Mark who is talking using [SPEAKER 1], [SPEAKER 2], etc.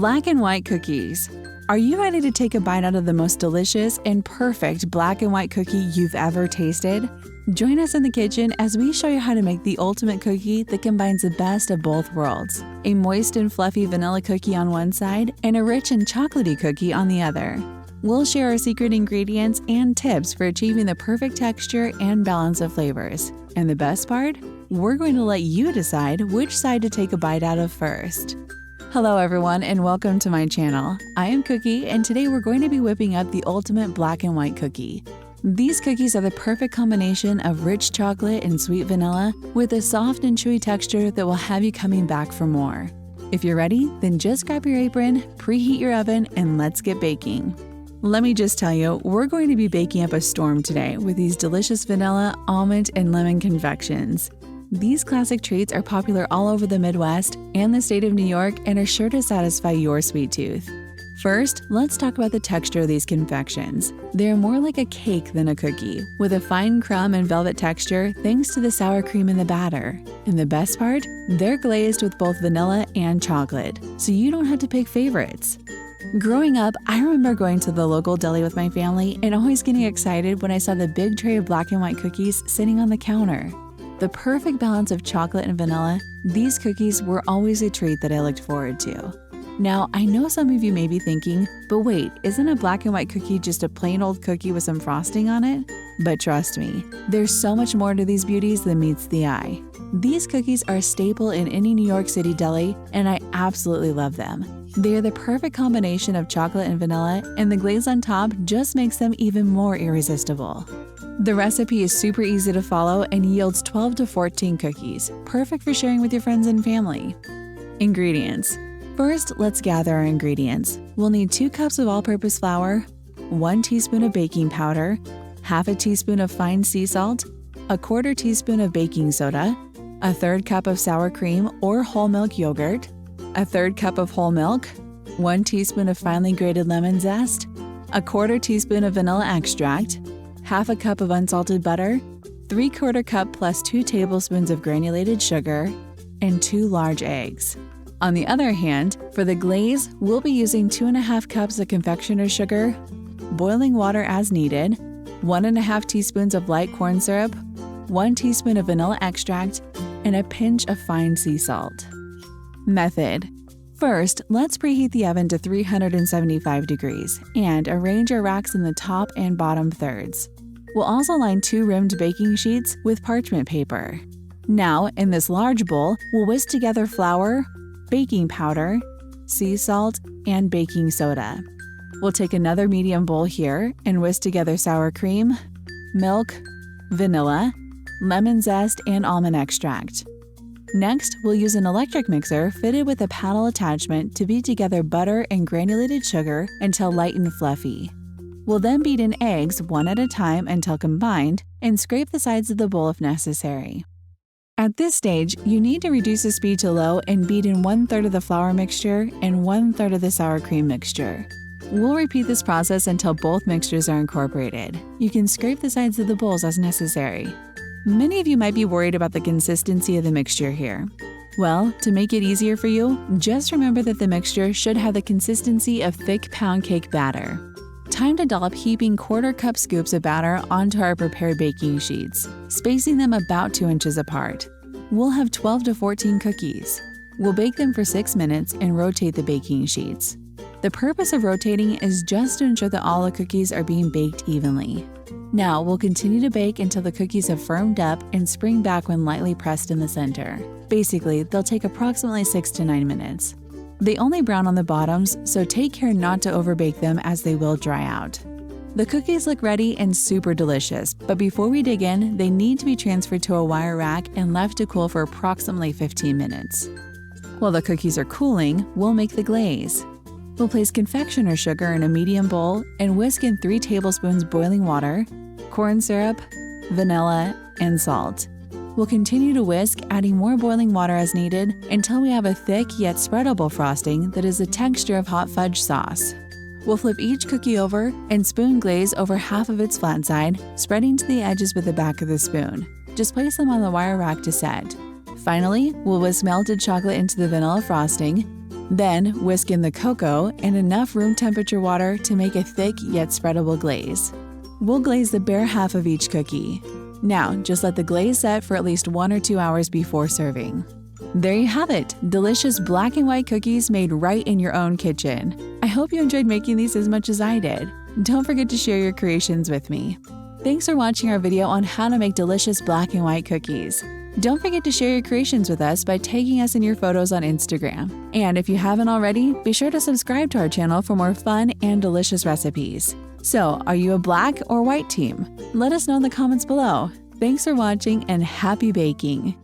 [SPEAKER 1] Black and white cookies. Are you ready to take a bite out of the most delicious and perfect black and white cookie you've ever tasted? Join us in the kitchen as we show you how to make the ultimate cookie that combines the best of both worlds. A moist and fluffy vanilla cookie on one side and a rich and chocolatey cookie on the other. We'll share our secret ingredients and tips for achieving the perfect texture and balance of flavors. And the best part? We're going to let you decide which side to take a bite out of first. Hello everyone and welcome to my channel. I am Cookie and today we're going to be whipping up the ultimate black and white cookie. These cookies are the perfect combination of rich chocolate and sweet vanilla with a soft and chewy texture that will have you coming back for more. If you're ready, then just grab your apron, preheat your oven, and let's get baking. Let me just tell you, we're going to be baking up a storm today with these delicious vanilla, almond, and lemon confections. These classic treats are popular all over the Midwest and the state of New York and are sure to satisfy your sweet tooth. First, let's talk about the texture of these confections. They're more like a cake than a cookie, with a fine crumb and velvet texture thanks to the sour cream in the batter. And the best part? They're glazed with both vanilla and chocolate, so you don't have to pick favorites. Growing up, I remember going to the local deli with my family and always getting excited when I saw the big tray of black and white cookies sitting on the counter. The perfect balance of chocolate and vanilla, these cookies were always a treat that I looked forward to. Now, I know some of you may be thinking, but wait, isn't a black and white cookie just a plain old cookie with some frosting on it? But trust me, there's so much more to these beauties than meets the eye. These cookies are a staple in any New York City deli, and I absolutely love them. They are the perfect combination of chocolate and vanilla, and the glaze on top just makes them even more irresistible. The recipe is super easy to follow and yields 12 to 14 cookies, perfect for sharing with your friends and family. Ingredients. First, let's gather our ingredients. We'll need 2 cups of all-purpose flour, 1 teaspoon of baking powder, half a teaspoon of fine sea salt, a 1/4 teaspoon of baking soda, a 1/3 cup of sour cream or whole milk yogurt, a 1/3 cup of whole milk, 1 teaspoon of finely grated lemon zest, a 1/4 teaspoon of vanilla extract, half a cup of unsalted butter, 3/4 cup plus 2 tablespoons of granulated sugar, and 2 large eggs. On the other hand, for the glaze, we'll be using 2½ cups of confectioner's sugar, boiling water as needed, 1½ teaspoons of light corn syrup, 1 teaspoon of vanilla extract, and a pinch of fine sea salt. Method. First, let's preheat the oven to 375 degrees and arrange our racks in the top and bottom thirds. We'll also line 2 rimmed baking sheets with parchment paper. Now, in this large bowl, we'll whisk together flour, baking powder, sea salt, and baking soda. We'll take another medium bowl here and whisk together sour cream, milk, vanilla, lemon zest, and almond extract. Next, we'll use an electric mixer fitted with a paddle attachment to beat together butter and granulated sugar until light and fluffy. We'll then beat in eggs one at a time until combined and scrape the sides of the bowl if necessary. At this stage, you need to reduce the speed to low and beat in 1/3 of the flour mixture and 1/3 of the sour cream mixture. We'll repeat this process until both mixtures are incorporated. You can scrape the sides of the bowls as necessary. Many of you might be worried about the consistency of the mixture here. Well, to make it easier for you, just remember that the mixture should have the consistency of thick pound cake batter. Time to dollop heaping 1/4 cup scoops of batter onto our prepared baking sheets, spacing them about 2 inches apart. We'll have 12 to 14 cookies. We'll bake them for 6 minutes and rotate the baking sheets. The purpose of rotating is just to ensure that all the cookies are being baked evenly. Now, we'll continue to bake until the cookies have firmed up and spring back when lightly pressed in the center. Basically, they'll take approximately 6 to 9 minutes. They only brown on the bottoms, so take care not to overbake them as they will dry out. The cookies look ready and super delicious, but before we dig in, they need to be transferred to a wire rack and left to cool for approximately 15 minutes. While the cookies are cooling, we'll make the glaze. We'll place confectioner's sugar in a medium bowl and whisk in 3 tablespoons boiling water, corn syrup, vanilla, and salt. We'll continue to whisk, adding more boiling water as needed until we have a thick yet spreadable frosting that is the texture of hot fudge sauce. We'll flip each cookie over and spoon glaze over half of its flat side, spreading to the edges with the back of the spoon. Just place them on the wire rack to set. Finally, we'll whisk melted chocolate into the vanilla frosting, Then whisk in the cocoa and enough room temperature water to make a thick yet spreadable glaze. We'll glaze the bare half of each cookie. Now, just let the glaze set for at least 1 or 2 hours before serving. There you have it, delicious black and white cookies made right in your own kitchen. I hope you enjoyed making these as much as I did. Don't forget to share your creations with me. Thanks for watching our video on how to make delicious black and white cookies. Don't forget to share your creations with us by tagging us in your photos on Instagram. And if you haven't already, be sure to subscribe to our channel for more fun and delicious recipes. So, are you a black or white team? Let us know in the comments below. Thanks for watching and happy baking!